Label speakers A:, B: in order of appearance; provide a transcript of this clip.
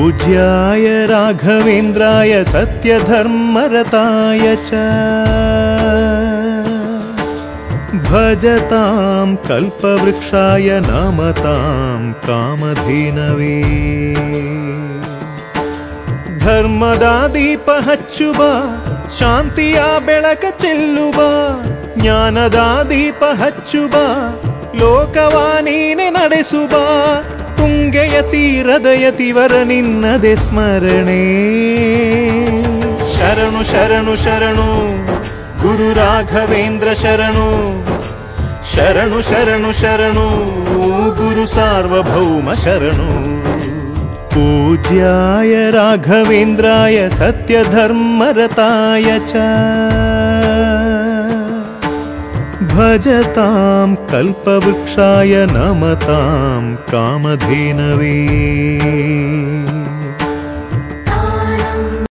A: पूज्याय राघवेन्द्राय सत्यधर्मरताय च भजतां कल्पवृक्षाय नमतां कामधेनवे ಧರ್ಮದ ದೀಪ ಹಚ್ಚುವ ಶಾಂತಿಯ ಬೆಳಕ ಚೆಲ್ಲುವ ಜ್ಞಾನದ ದೀಪ ಹಚ್ಚುವ ಲೋಕವ ನೀನೆ ನಡೆಸುವ ತುಂಗೆಯ ತೀರದ ಯತಿವರ ನಿನ್ನದೆ ಸ್ಮರಣೆ ಶರಣು ಶರಣು ಶರಣು ಗುರು ರಾಘವೇಂದ್ರ ಶರಣು ಶರಣು ಶರಣು ಶರಣು ಗುರು ಸಾರ್ವಭೌಮ ಶರಣು पूज्याय राघवेन्द्राय सत्यधर्मरताय च भजतां कल्पवृक्षाय नमतां कामधेनवे